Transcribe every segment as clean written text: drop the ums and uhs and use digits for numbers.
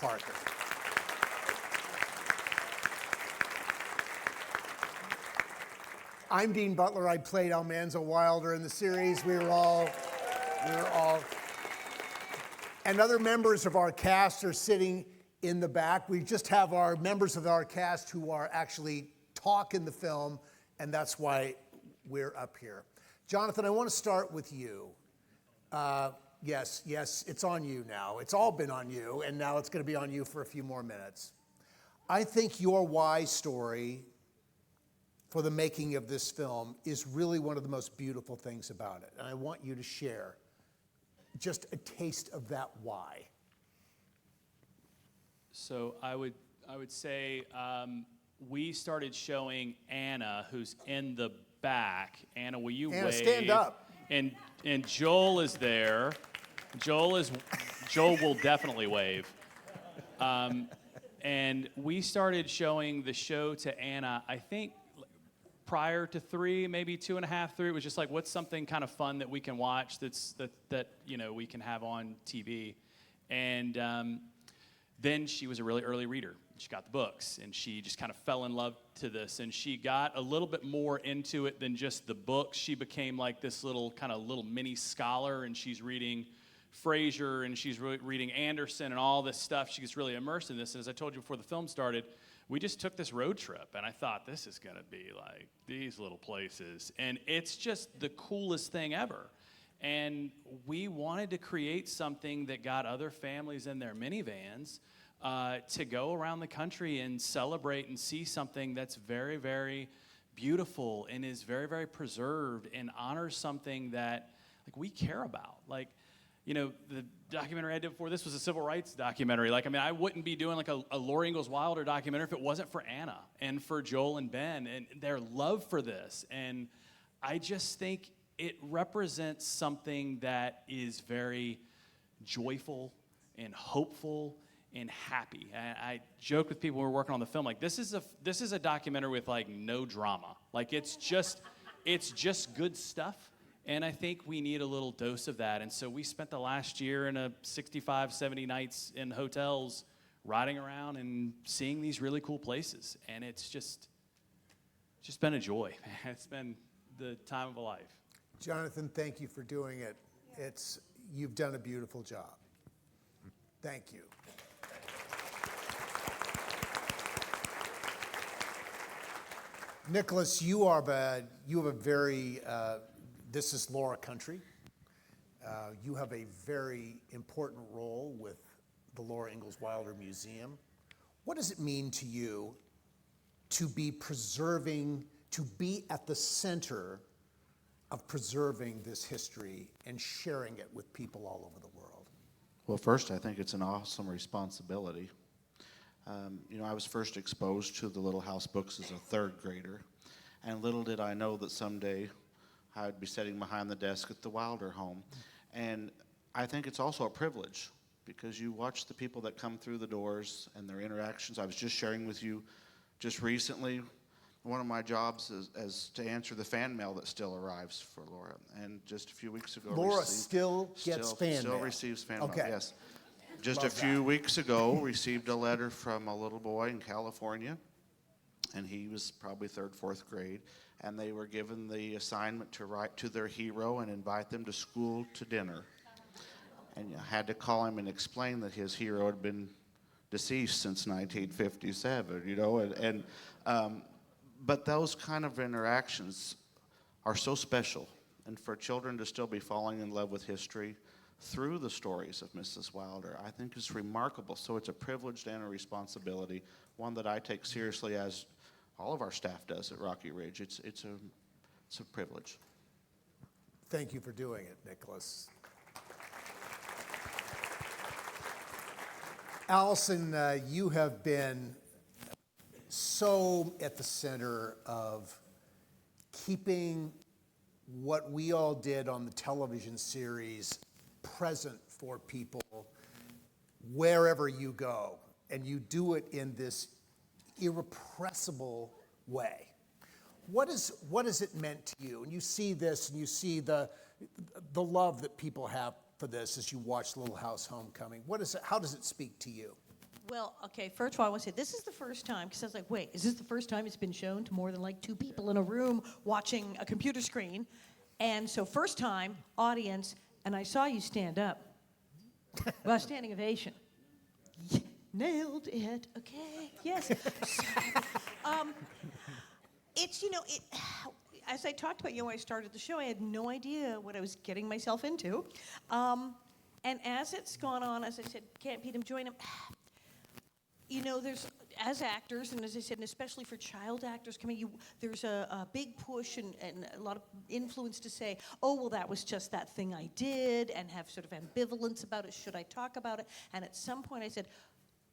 Parker. I'm Dean Butler. I played Almanzo Wilder in the series. We were all, and other members of our cast are sitting in the back. We just have our members of our cast who are actually talk in the film, and that's why we're up here. Jonathan, I want to start with you. Yes, it's on you now. It's all been on you, and now it's going to be on you for a few more minutes. I think your why story for the making of this film is really one of the most beautiful things about it, and I want you to share just a taste of that why. So I would say we started showing Anna, who's in the back. Anna, will you Anna, wave? stand up. And Joel is there. Joel will definitely wave. And we started showing the show to Anna, I think prior to 3, maybe 2.5, 3. It was just like, what's something kind of fun that we can watch that we can have on TV. And then she was a really early reader. She got the books, and she just kind of fell in love to this. And she got a little bit more into it than just the books. She became like this little mini scholar, and she's reading Fraser, and she's reading Anderson and all this stuff. She gets really immersed in this. And as I told you before the film started, we just took this road trip, and I thought, this is going to be like these little places. And it's just the coolest thing ever. And we wanted to create something that got other families in their minivans to go around the country and celebrate and see something that's very, very beautiful and is very, very preserved and honors something that we care about. The documentary I did before this was a civil rights documentary. I wouldn't be doing a Laura Ingalls Wilder documentary if it wasn't for Anna and for Joel and Ben and their love for this. And I just think it represents something that is very joyful and hopeful and happy. I joke with people when we're working on the film, this is a documentary with no drama. It's just good stuff. And I think we need a little dose of that. And so we spent the last year in 65, 70 nights in hotels riding around and seeing these really cool places. And it's just been a joy. It's been the time of a life. Jonathan, thank you for doing it. You've done a beautiful job. Thank you. Nicholas, you have a very, this is Laura country. You have a very important role with the Laura Ingalls Wilder Museum. What does it mean to you to be at the center of preserving this history and sharing it with people all over the world? Well, first, I think it's an awesome responsibility. I was first exposed to the Little House books as a 3rd grader, and little did I know that someday I would be sitting behind the desk at the Wilder home. And I think it's also a privilege because you watch the people that come through the doors and their interactions. I was just sharing with you just recently, one of my jobs is to answer the fan mail that still arrives for Laura. And just a few weeks ago, Laura still gets fan mail. Still receives fan Okay. mail, yes. Just a few weeks ago, received a letter from a little boy in California, and he was probably 3rd, 4th grade, and they were given the assignment to write to their hero and invite them to school to dinner. And I had to call him and explain that his hero had been deceased since 1957, but those kind of interactions are so special. And for children to still be falling in love with history through the stories of Mrs. Wilder, I think is remarkable. So it's a privilege and a responsibility, one that I take seriously as all of our staff does at Rocky Ridge. It's a privilege. Thank you for doing it, Nicholas. Alison, you have been so at the center of keeping what we all did on the television series present for people wherever you go. And you do it in this irrepressible way. What has it meant to you? And you see this, and you see the love that people have for this as you watch Little House Homecoming. How does it speak to you? Well, okay, first of all, I want to say this is the first time, because I was like, wait, is this the first time it's been shown to more than like 2 people in a room watching a computer screen? And so first time, audience, and I saw you stand up. Well, standing ovation. Yeah, nailed it, okay, yes. It's, as I talked about, when I started the show, I had no idea what I was getting myself into. And as it's gone on, as I said, can't beat him, join him. There's, as actors, and as I said, and especially for child actors coming, there's a big push and a lot of influence to say, oh, well, that was just that thing I did, and have sort of ambivalence about it. Should I talk about it? And at some point I said,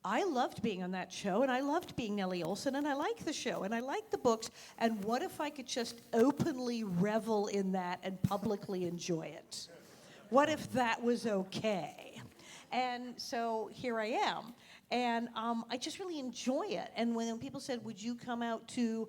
I loved being on that show, and I loved being Nellie Olson, and I like the show, and I like the books, and what if I could just openly revel in that and publicly enjoy it? What if that was okay? And so here I am. And I just really enjoy it. And when people said, would you come out to,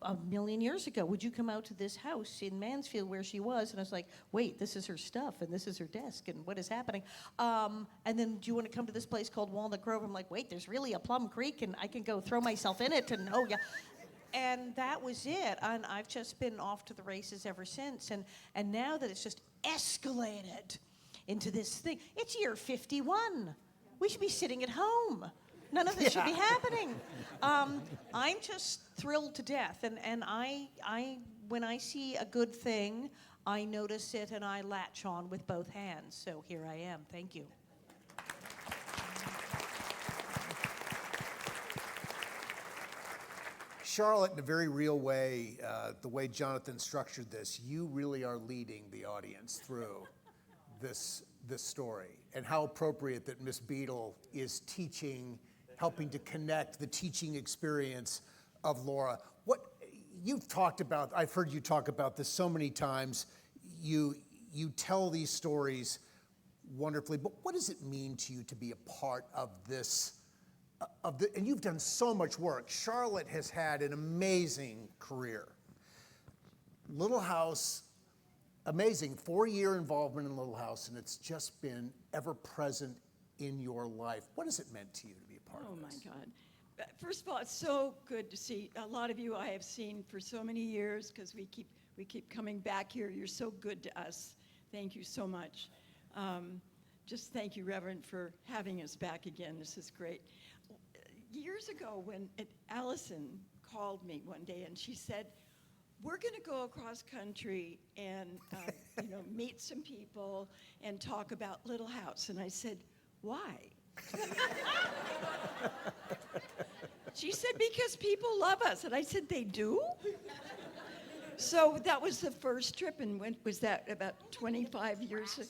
a million years ago, would you come out to this house in Mansfield where she was? And I was like, wait, this is her stuff, and this is her desk, and what is happening? And then, do you want to come to this place called Walnut Grove? I'm like, wait, there's really a Plum Creek, and I can go throw myself in it, and oh, yeah. And that was it. And I've just been off to the races ever since. And now that it's just escalated into this thing, it's year 51. We should be sitting at home. None of this should be happening. I'm just thrilled to death. And I, when I see a good thing, I notice it and I latch on with both hands. So here I am. Thank you. Charlotte, in a very real way, the way Jonathan structured this, you really are leading the audience through this story, and how appropriate that Miss Beadle is teaching, helping to connect the teaching experience of Laura. What you've talked about, I've heard you talk about this so many times. You tell these stories wonderfully, but what does it mean to you to be a part of this? And you've done so much work. Charlotte has had an amazing career. Little House. Amazing 4-year involvement in Little House, and it's just been ever present in your life. What has it meant to you to be a part of this? Oh my God. First of all, it's so good to see a lot of you I have seen for so many years, because we keep coming back here. You're so good to us. Thank you so much. Just thank you, Reverend, for having us back again. This is great. Years ago, when Alison called me one day and she said, we're going to go across country and meet some people and talk about Little House. And I said, why? She said, because people love us. And I said, they do? So that was the first trip. And when was that, about 25 years ago?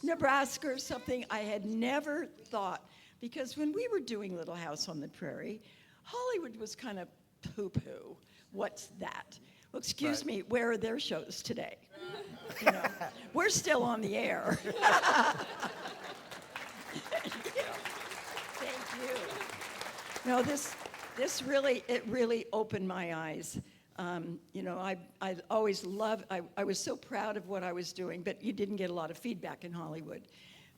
Nebraska or something. I had never thought, because when we were doing Little House on the Prairie, Hollywood was kind of poo-poo. What's that? Well, excuse me, where are their shows today? We're still on the air. Thank you. No, this really opened my eyes. I always loved, I was so proud of what I was doing, but you didn't get a lot of feedback in Hollywood.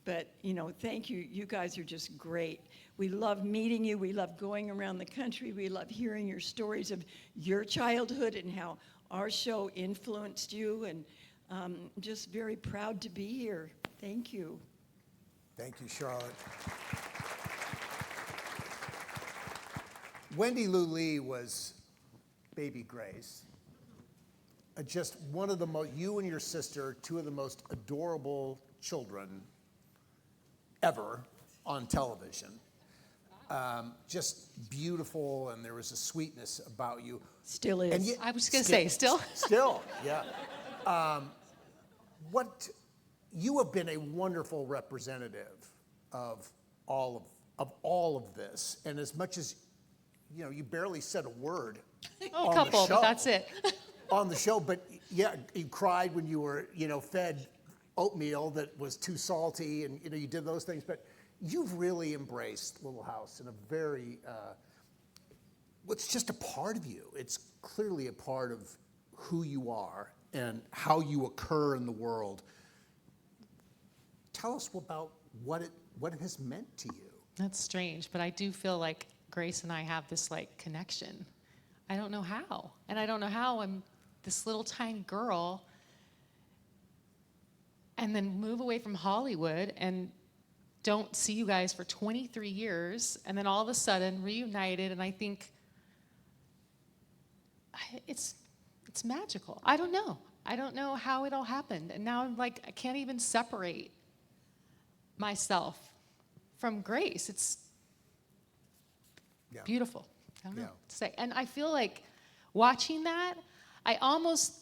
But, thank you. You guys are just great. We love meeting you. We love going around the country. We love hearing your stories of your childhood and how our show influenced you. And I'm just very proud to be here. Thank you. Thank you, Charlotte. Wendy Lou Lee was baby Grace. Just one of the most, you and your sister, two of the most adorable children ever on television. Just beautiful, and there was a sweetness about you. Still is. And yet, I was going to say, still? Still, yeah. You have been a wonderful representative of all of this, and as much as you barely said a word. Oh, a couple, but that's it. On the show, but yeah, you cried when you were fed oatmeal that was too salty, and you did those things, but you've really embraced Little House in a very, it's just a part of you. It's clearly a part of who you are and how you occur in the world. Tell us about what it has meant to you. That's strange, but I do feel like Grace and I have this like connection. I don't know how. And I don't know how I'm this little tiny girl and then move away from Hollywood and don't see you guys for 23 years and then all of a sudden reunited, and I think it's magical. I don't know. I don't know how it all happened. And now I'm like, I can't even separate myself from Grace. It's Yeah. beautiful. I don't know Yeah. what to say. And I feel like watching that, I almost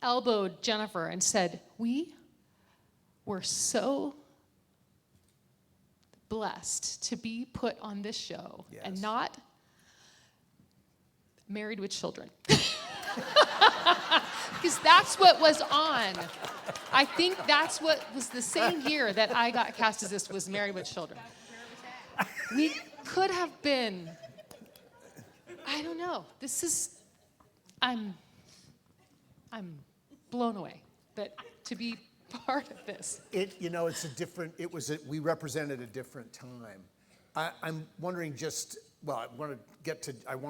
elbowed Jennifer and said, we were so blessed to be put on this show and Yes. not Married with Children. Because that's what was on. I think that's what was the same year that I got cast as this was Married with Children. We could have been, I don't know. This is, I'm blown away that to be part of this. We represented a different time. I'm wondering I want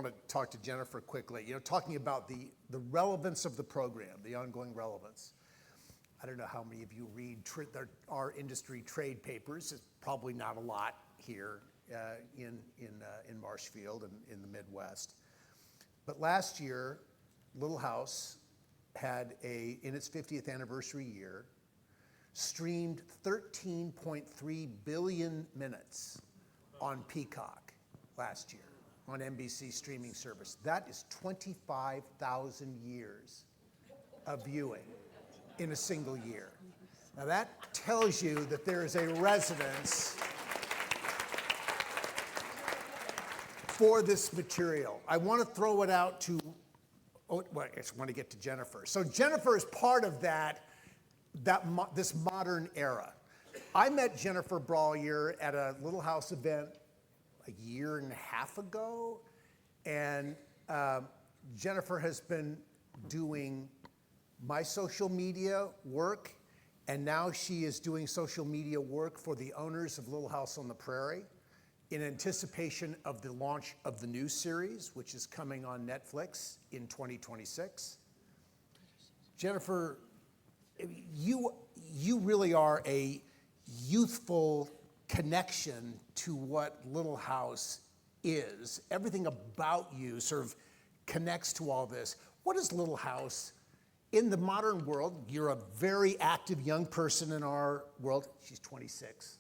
to talk to Jennifer quickly. Talking about the relevance of the program, the ongoing relevance. I don't know how many of you read our industry trade papers. It's probably not a lot here in Marshfield and in the Midwest. But last year, Little House had in its 50th anniversary year, streamed 13.3 billion minutes on Peacock last year on NBC streaming service. That is 25,000 years of viewing in a single year. Now that tells you that there is a resonance for this material. I want to throw it out to, I just want to get to Jennifer. So Jennifer is part of this modern era. I met Jennifer Brallier at a Little House event a year and a half ago, and Jennifer has been doing my social media work, and now she is doing social media work for the owners of Little House on the Prairie in anticipation of the launch of the new series, which is coming on Netflix in 2026. Jennifer, you really are a youthful connection to what Little House is. Everything about you sort of connects to all this. What is Little House in the modern world? You're a very active young person in our world. She's 26.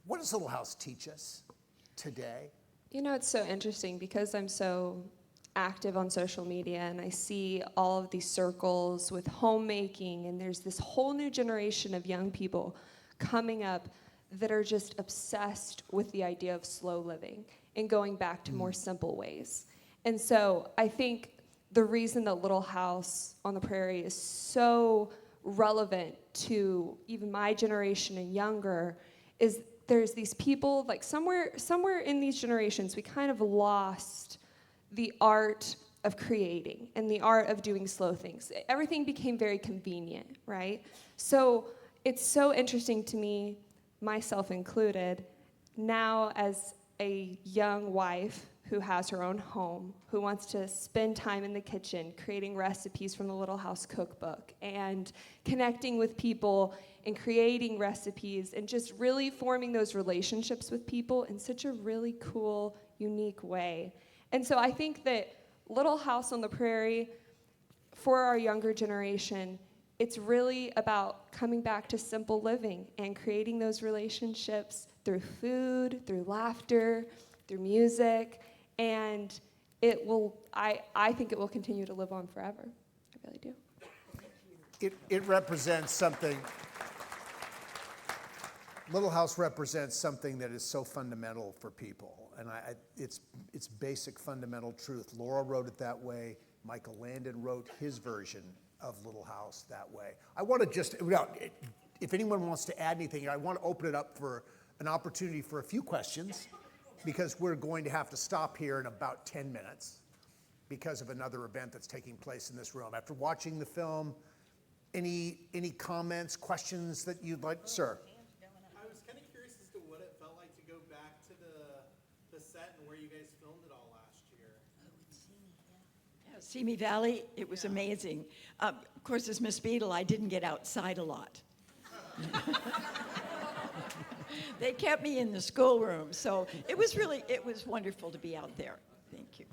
What does Little House teach us today? It's so interesting because I'm so active on social media and I see all of these circles with homemaking, and there's this whole new generation of young people coming up that are just obsessed with the idea of slow living and going back to more simple ways. And so I think the reason that Little House on the Prairie is so relevant to even my generation and younger is there's these people, like somewhere in these generations, we kind of lost the art of creating and the art of doing slow things. Everything became very convenient, right? So it's so interesting to me, myself included, now as a young wife who has her own home, who wants to spend time in the kitchen creating recipes from the Little House cookbook and connecting with people and creating recipes and just really forming those relationships with people in such a really cool, unique way. And so I think that Little House on the Prairie, for our younger generation, it's really about coming back to simple living and creating those relationships through food, through laughter, through music, and I think it will continue to live on forever. I really do. It represents something. Little House represents something that is so fundamental for people, and it's basic fundamental truth. Laura wrote it that way. Michael Landon wrote his version of Little House that way. I want to just, if anyone wants to add anything, I want to open it up for an opportunity for a few questions, because we're going to have to stop here in about 10 minutes because of another event that's taking place in this room. After watching the film, any comments, questions that you'd like, sir? I was kind of curious set and where you guys filmed it all last year. Yeah, Simi Valley, it was amazing. Of course, as Miss Beadle, I didn't get outside a lot. They kept me in the schoolroom, so it was wonderful to be out there. Thank you.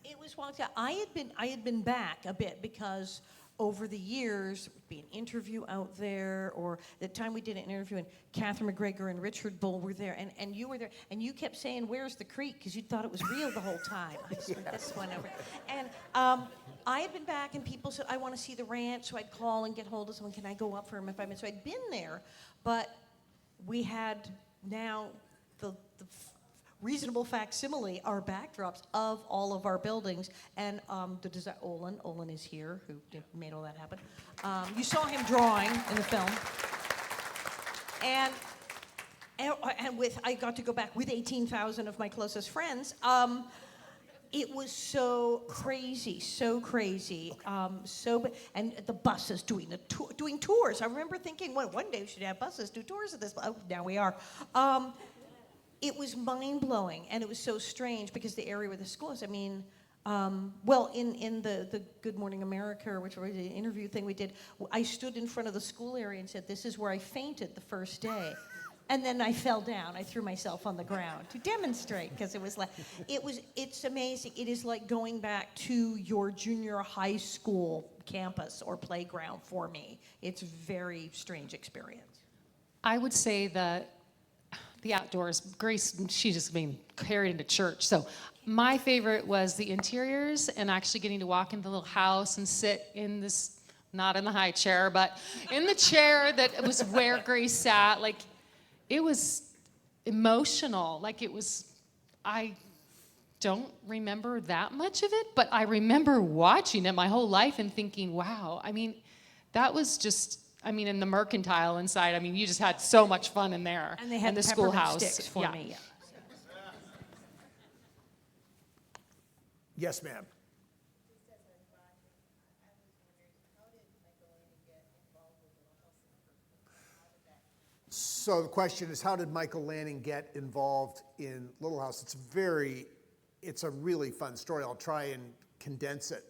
It was long time. I had been back a bit because over the years, would be an interview out there, or the time we did an interview, and Catherine McGregor and Richard Bull were there, and you were there, and you kept saying, "Where's the creek?" because you thought it was real the whole time. I just went this one over. And I had been back, and people said, "I want to see the ranch," so I'd call and get hold of someone. Can I go up for him if I'm in? So I'd been there, but we had now the reasonable facsimile, our backdrops of all of our buildings, and the design. Olin is here, who made all that happen. You saw him drawing in the film, and I got to go back with 18,000 of my closest friends. It was so crazy, and the buses doing tours. I remember thinking, well, one day we should have buses do tours of this. Oh, now we are. It was mind-blowing, and it was so strange because the area where the school is, I mean, well, in the Good Morning America, which was the interview thing we did, I stood in front of the school area and said, "This is where I fainted the first day." And then I fell down. I threw myself on the ground to demonstrate, because it's amazing. It is like going back to your junior high school campus or playground for me. It's a very strange experience. I would say that the outdoors, Grace, she's just being carried into church. So my favorite was the interiors and actually getting to walk into the little house and sit in this, not in the high chair, but in the chair that was where Grace sat. Like, it was emotional. Like, it was, I don't remember that much of it, but I remember watching it my whole life and thinking, wow. I mean, that was just, I mean, in the mercantile inside, I mean, you just had so much fun in there. And they had the peppermint schoolhouse sticks for me. Yeah. Yes, ma'am. So the question is, how did Michael Lanning get involved in Little House? It's a really fun story. I'll try and condense it.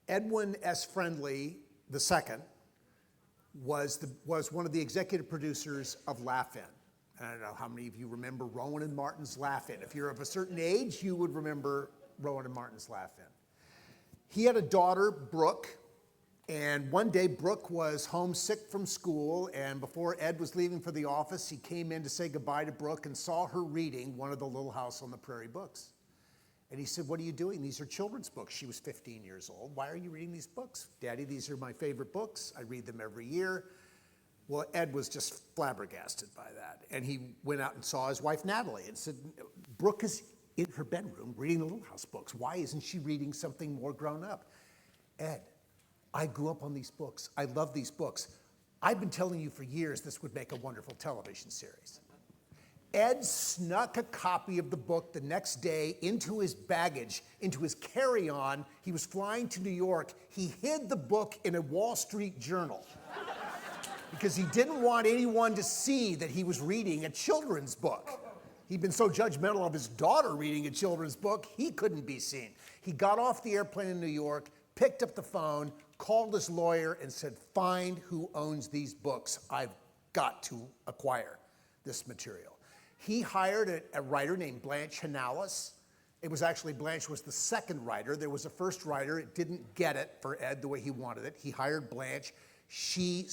Edwin S. Friendly II was one of the executive producers of Laugh-In. I don't know how many of you remember Rowan and Martin's Laugh-In. If you're of a certain age, you would remember Rowan and Martin's Laugh-In. He had a daughter, Brooke, and one day Brooke was homesick from school, and before Ed was leaving for the office, he came in to say goodbye to Brooke and saw her reading one of the Little House on the Prairie books. And he said, "What are you doing? These are children's books." She was 15 years old. "Why are you reading these books?" "Daddy, these are my favorite books. I read them every year." Well, Ed was just flabbergasted by that. And he went out and saw his wife, Natalie, and said, "Brooke is in her bedroom reading the Little House books. Why isn't she reading something more grown up?" "Ed, I grew up on these books. I love these books. I've been telling you for years this would make a wonderful television series." Ed snuck a copy of the book the next day into his baggage, into his carry-on. He was flying to New York. He hid the book in a Wall Street Journal because he didn't want anyone to see that he was reading a children's book. He'd been so judgmental of his daughter reading a children's book, he couldn't be seen. He got off the airplane in New York, picked up the phone, called his lawyer, and said, "Find who owns these books. I've got to acquire this material." He hired a writer named Blanche Hanalis. It was actually, Blanche was the second writer. There was a first writer. It didn't get it for Ed the way he wanted it. He hired Blanche. She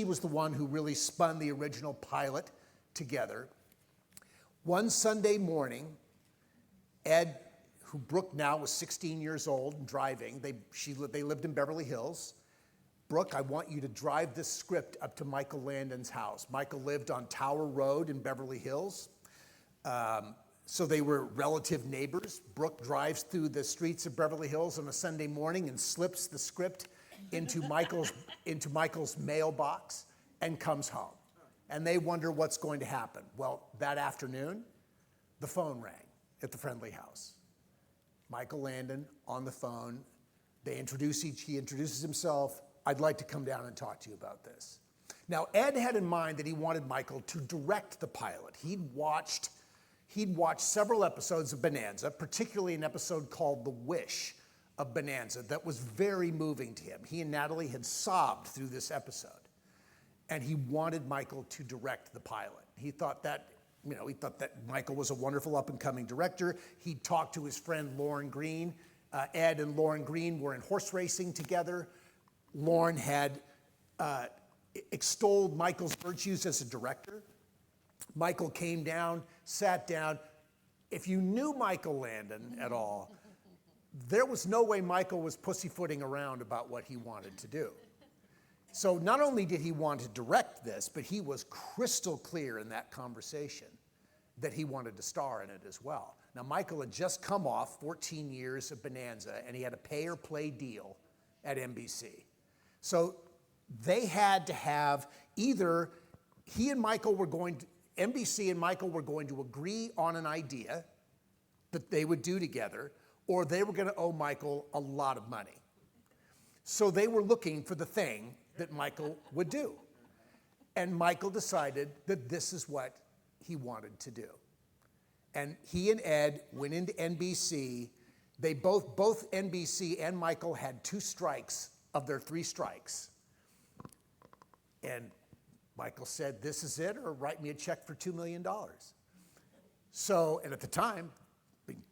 was the one who really spun the original pilot together. One Sunday morning, Ed, who Brooke now was 16 years old and driving, they lived in Beverly Hills. "Brooke, I want you to drive this script up to Michael Landon's house." Michael lived on Tower Road in Beverly Hills. So they were relative neighbors. Brooke drives through the streets of Beverly Hills on a Sunday morning and slips the script into Michael's mailbox and comes home. And they wonder what's going to happen. Well, that afternoon, the phone rang at the Friendly house. Michael Landon on the phone. He introduces himself. "I'd like to come down and talk to you about this." Now, Ed had in mind that he wanted Michael to direct the pilot. He'd watched He'd watched several episodes of Bonanza, particularly an episode called The Wish of Bonanza that was very moving to him. He and Natalie had sobbed through this episode. And he wanted Michael to direct the pilot. He thought that Michael was a wonderful up-and-coming director. He talked to his friend Lauren Green. Ed and Lauren Green were in horse racing together. Lauren had extolled Michael's virtues as a director. Michael came down, sat down. If you knew Michael Landon at all, there was no way Michael was pussyfooting around about what he wanted to do. So not only did he want to direct this, but he was crystal clear in that conversation that he wanted to star in it as well. Now, Michael had just come off 14 years of Bonanza, and he had a pay-or-play deal at NBC. So they had to have either NBC and Michael were going to agree on an idea that they would do together, or they were going to owe Michael a lot of money. So they were looking for the thing that Michael would do. And Michael decided that this is what he wanted to do. And he and Ed went into NBC. They both NBC and Michael had 2 strikes of their 3 strikes. And Michael said, this is it, or write me a check for $2 million. So, and at the time,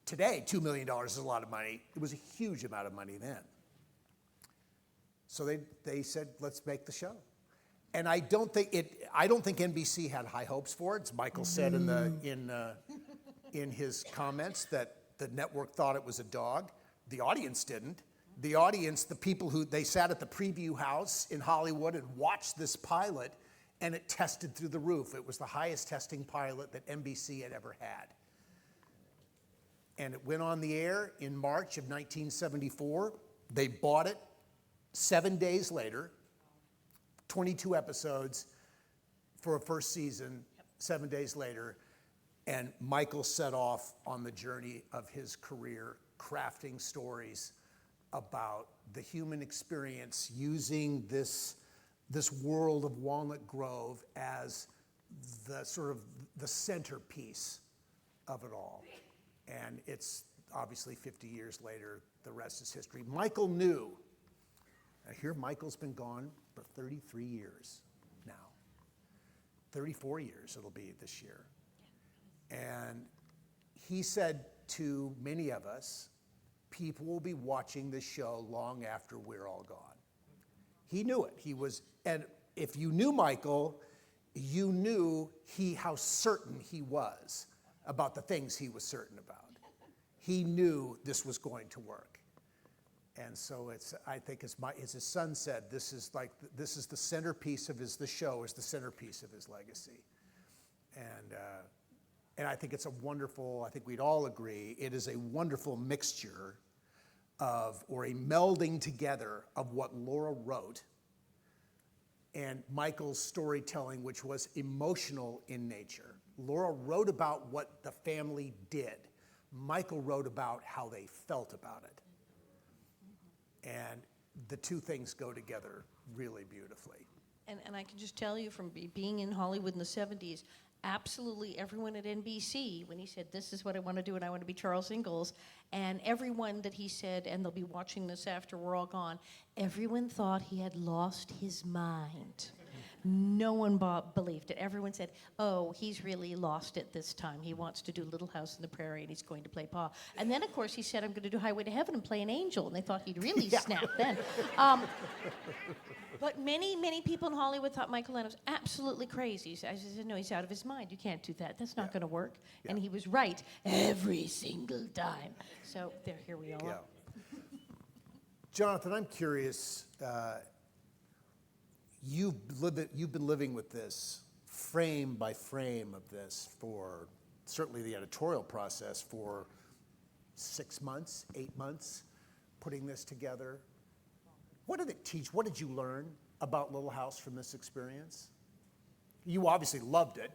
today, $2 million is a lot of money. It was a huge amount of money then. So they said, let's make the show. And I don't think NBC had high hopes for it. As Michael said in his comments that the network thought it was a dog. The audience didn't. The audience, the people they sat at the preview house in Hollywood and watched this pilot, and it tested through the roof. It was the highest testing pilot that NBC had ever had. And it went on the air in March of 1974. They bought it 7 days later, 22 episodes for a first season, 7 days later, and Michael set off on the journey of his career, crafting stories about the human experience, using this world of Walnut Grove as the sort of the centerpiece of it all. And it's obviously 50 years later, the rest is history. Michael knew. I hear Michael's been gone for 33 years now. 34 years it'll be this year. And he said to many of us, people will be watching this show long after we're all gone. He knew it. And if you knew Michael, you knew how certain he was about the things he was certain about. He knew this was going to work. And so I think as his son said, this is the centerpiece of the show is the centerpiece of his legacy. And I think it's I think we'd all agree, it is a wonderful mixture or a melding together of what Laura wrote and Michael's storytelling, which was emotional in nature. Laura wrote about what the family did. Michael wrote about how they felt about it. And the two things go together really beautifully. And I can just tell you from being in Hollywood in the 70s, absolutely everyone at NBC, when he said, this is what I want to do and I want to be Charles Ingalls, and everyone that he said, and they'll be watching this after we're all gone, everyone thought he had lost his mind. No one believed it. Everyone said, oh, he's really lost it this time. He wants to do Little House on the Prairie and he's going to play Pa. And then, of course, he said, I'm going to do Highway to Heaven and play an angel. And they thought he'd really snap then. But many, many people in Hollywood thought Michael Landon was absolutely crazy. I said, no, he's out of his mind. You can't do that. That's not going to work. Yeah. And he was right every single time. So here we all are. Jonathan, I'm curious. You've been living with this frame by frame of this for certainly the editorial process for 6 months, 8 months, putting this together. What did it teach? What did you learn about Little House from this experience? You obviously loved it,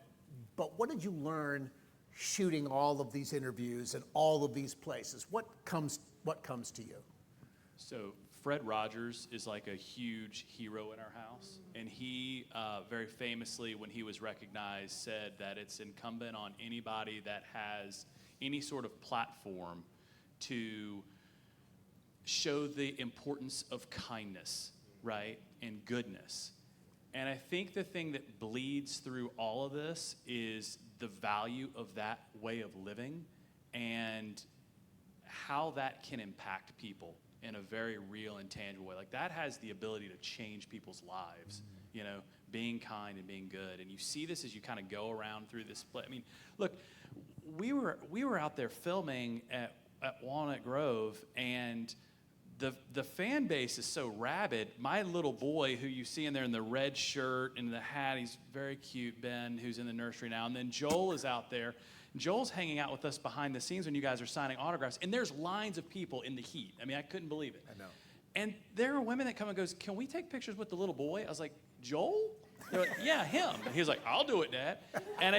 but what did you learn shooting all of these interviews and all of these places? What comes to you? So Fred Rogers is like a huge hero in our house. And he very famously, when he was recognized, said that it's incumbent on anybody that has any sort of platform to show the importance of kindness, right, and goodness. And I think the thing that bleeds through all of this is the value of that way of living and how that can impact people in a very real and tangible way. Like, that has the ability to change people's lives, you know, being kind and being good. And you see this as you kind of go around through this play. I mean, look, we were out there filming at Walnut Grove, and the fan base is so rabid. My little boy, who you see in there in the red shirt and the hat, he's very cute, Ben, who's in the nursery now. And then Joel is out there. Joel's hanging out with us behind the scenes when you guys are signing autographs. And there's lines of people in the heat. I mean, I couldn't believe it. I know. And there are women that come and goes, can we take pictures with the little boy? I was like, Joel? They're like, yeah, him. And he was like, I'll do it, Dad. And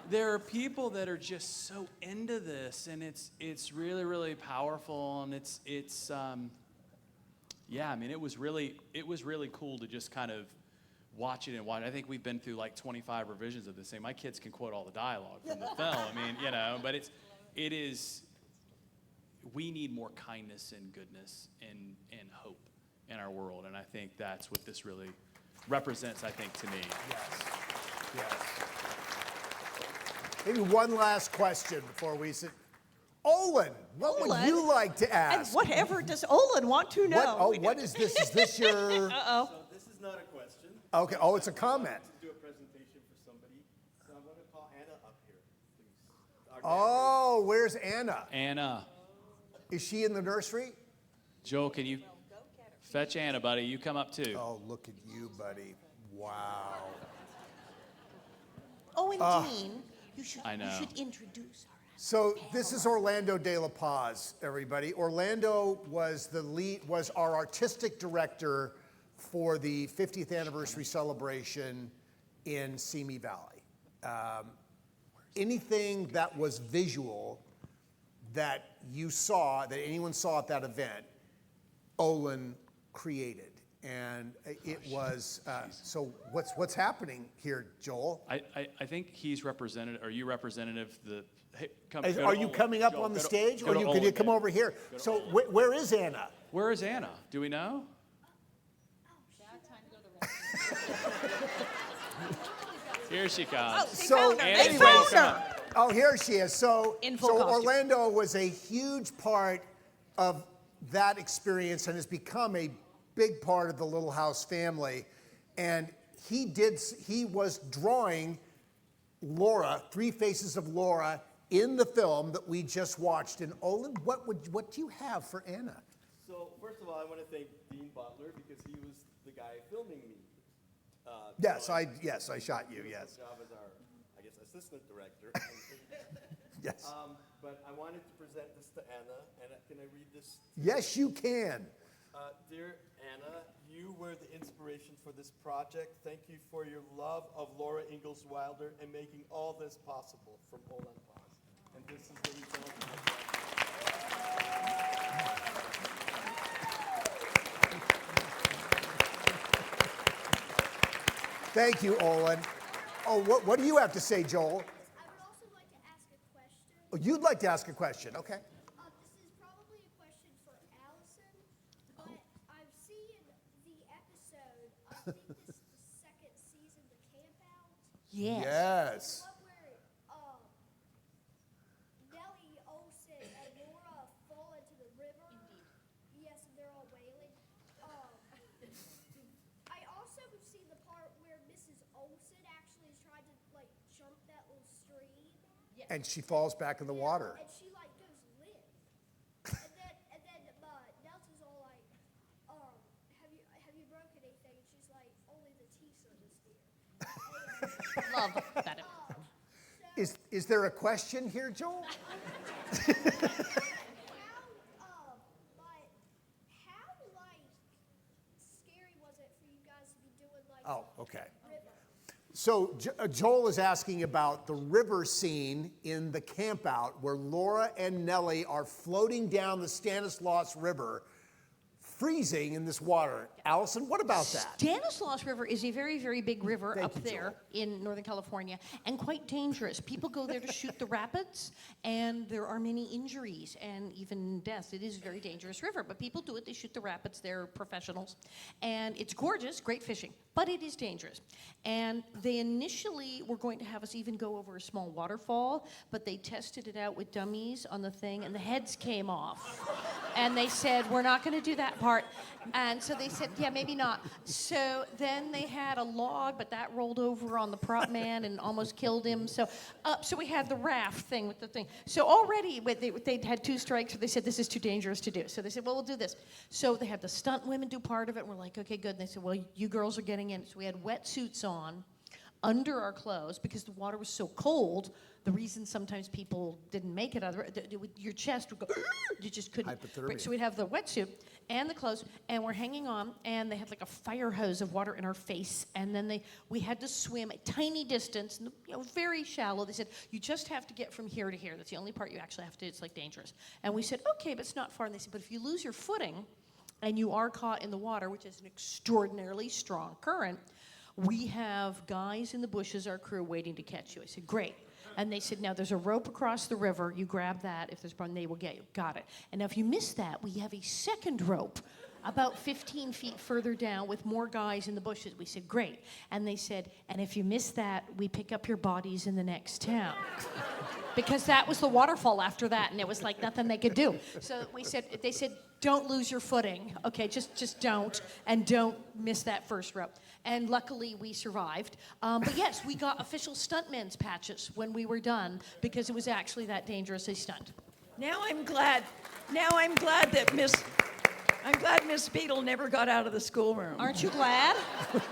there are people that are just so into this, and it's really, really powerful, and yeah, I mean, it was really cool to just kind of watch it and watch. I think we've been through like 25 revisions of this thing. My kids can quote all the dialogue from the film. I mean, you know, but it is. We need more kindness and goodness and hope in our world, and I think that's what this really represents, I think, to me. Yes. Maybe one last question before we sit. Olin, what would you like to And ask? whatever does Olin want to know? What is this? Is this your... Uh-oh. So this is not a question. Okay, it's a comment. To do a presentation for somebody. So I'm going to call Anna up here, please. Oh, where's Anna? Anna, Is she in the nursery? Joel, can you fetch Anna, buddy? You come up too. Oh, look at you, buddy. Wow. Oh, and Dean, you should introduce her. So this is Orlando De La Paz, everybody. Orlando was was our artistic director for the 50th anniversary celebration in Simi Valley. Anything that was visual that anyone saw at that event, Olin created. And it was, so what's happening here, Joel? I think he's representative. Are you representative? Are you coming up on the stage, or could you come over here? So where is Anna? Where is Anna? Do we know? Here she comes. So They found her. Oh, here she is. So In full costume. Orlando was a huge part of that experience and has become a big part of the Little House family. And he was drawing Laura, Three Faces of Laura, in the film that we just watched. And Olin, what do you have for Anna? So first of all, I want to thank Dean Butler because he was the guy filming me. Yes, I shot you. Yes. Job as our, I guess, assistant director. Yes. But I wanted to present this to Anna, and can I read this? Yes, you can. Dear Anna, you were the inspiration for this project. Thank you for your love of Laura Ingalls Wilder and making all this possible, from Olin Paz. And this is the result of my project. Thank you, Olin. Oh, what do you have to say, Joel? I would also like to ask a question. Oh, you'd like to ask a question, okay? This is probably a question for Alison, but I've seen the episode, I think this is the second season, The Camp Out. Yes. One where Nellie Olsen and Laura fall into the river. Yes, and they're all wailing. I also have seen the part where Mrs. Olsen actually is trying to jump that little stream. And she falls back in the water. And she goes limp. and then Nelson's all like, have you broken anything? And she's like, only the T-shirt is here. Love that. Is there a question here, Joel? How scary was it for you guys to be doing Oh, okay. river? So Joel is asking about the river scene in The Camp Out where Laura and Nellie are floating down the Stanislaus River freezing in this water. Alison, what about that? Stanislaus River is a very, very big river Thank up you, there in Northern California and quite dangerous. People go there to shoot the rapids, and there are many injuries and even deaths. It is a very dangerous river, but people do it. They shoot the rapids. They're professionals. And it's gorgeous, great fishing, but it is dangerous. And they initially were going to have us even go over a small waterfall, but they tested it out with dummies on the thing, and the heads came off. And they said, we're not going to do that part. And so they said, yeah, maybe not. So then they had a log, but that rolled over on the prop man and almost killed him. So we had the raft thing with the thing. So already they'd had 2 strikes where they said, this is too dangerous to do. So they said, well, we'll do this. So they had the stunt women do part of it. And we're like, okay, good. And they said, well, you girls are getting in. So we had wetsuits on under our clothes because the water was so cold. The reason sometimes people didn't make it, your chest would go, you just couldn't. Hypothermia. So we'd have the wetsuit and the clothes, and we're hanging on, and they had like a fire hose of water in our face, and then we had to swim a tiny distance, very shallow. They said, you just have to get from here to here. That's the only part you actually have to do. It's like dangerous. And we said, okay, but it's not far. And they said, but if you lose your footing and you are caught in the water, which is an extraordinarily strong current, we have guys in the bushes, our crew, waiting to catch you. I said, great. And they said, now there's a rope across the river. You grab that. If there's a problem, they will get you. Got it. And now if you miss that, we have a second rope about 15 feet further down with more guys in the bushes. We said, great. And they said, and if you miss that, we pick up your bodies in the next town. Because that was the waterfall after that, and it was like nothing they could do. So they said, don't lose your footing. Okay, just don't, and don't miss that first rope. And luckily, we survived. But yes, we got official stuntmen's patches when we were done because it was actually that dangerous a stunt. Now I'm glad that Miss Beadle never got out of the schoolroom. Aren't you glad? Guys, also,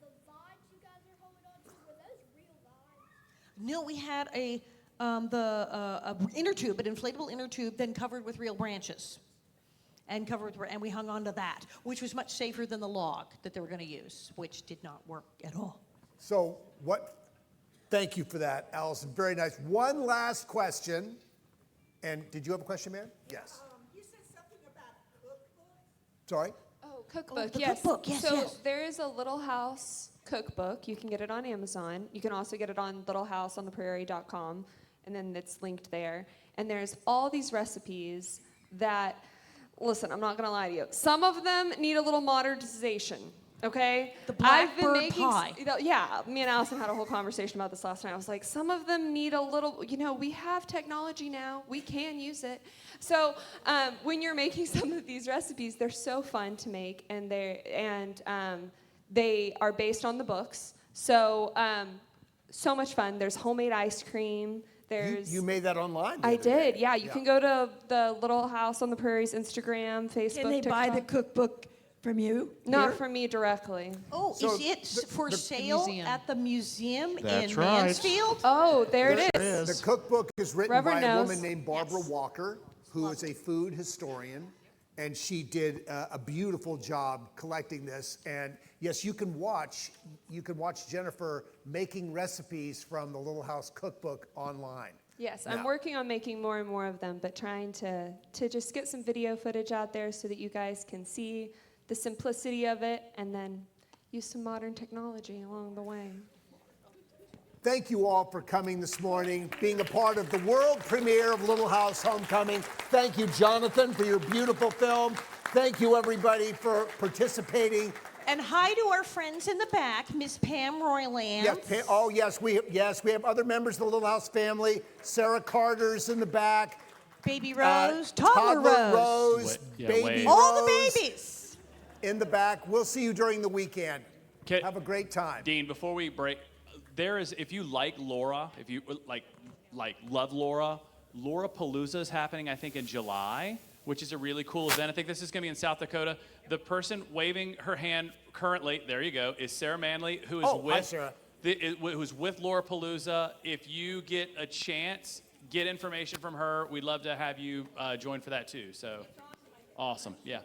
the vines you guys are holding on to, were those real vines? No, we had a inner tube, an inflatable inner tube, then covered with real branches. And we hung on to that, which was much safer than the log that they were going to use, which did not work at all. So thank you for that, Alison. Very nice. One last question. And did you have a question, man? Yes. You said something about cookbook. Sorry? Oh, cookbook, the yes. cookbook, yes, so yes. there is a Little House cookbook. You can get it on Amazon. You can also get it on littlehouseontheprairie.com, and then it's linked there. And there's all these recipes that, listen, I'm not going to lie to you. Some of them need a little modernization, okay? The blackbird pie. Yeah, me and Alison had a whole conversation about this last night. I was like, some of them need a little, we have technology now. We can use it. So when you're making some of these recipes, they're so fun to make, and they are based on the books. So so much fun. There's homemade ice cream. You made that online? I did, yeah. You can go to the Little House on the Prairie's Instagram, Facebook, Can they buy the TikTok. cookbook from you? Not Here? from me directly. Oh, So is it for sale museum. at the museum That's in right. Mansfield? Oh, there it is. The cookbook is written Reverend by a knows. woman named Barbara Walker, who is a food historian, and she did a beautiful job collecting this. And yes, you can watch Jennifer making recipes from the Little House cookbook online. Yes, I'm Now- working on making more and more of them, but trying to just get some video footage out there so that you guys can see the simplicity of it and then use some modern technology along the way. Thank you all for coming this morning, being a part of the world premiere of Little House Homecoming. Thank you, Jonathan, for your beautiful film. Thank you, everybody, for participating. And hi to our friends in the back, Miss Pam Royland. Yes, we have other members of the Little House family. Sarah Carter's in the back. Baby Rose, toddler Rose. Baby Wade. All the Rose babies. in the back. We'll see you during the weekend. Okay. Have a great time. Dean, before we break, if you like Laura, if you love Laura, Laura Palooza is happening, I think, in July, which is a really cool event. I think this is going to be in South Dakota. The person waving her hand currently, there you go, is Sarah Manley, who is Hi, Sarah. who's with Laura Palooza. If you get a chance, get information from her. We'd love to have you join for that too. So, awesome. Yeah.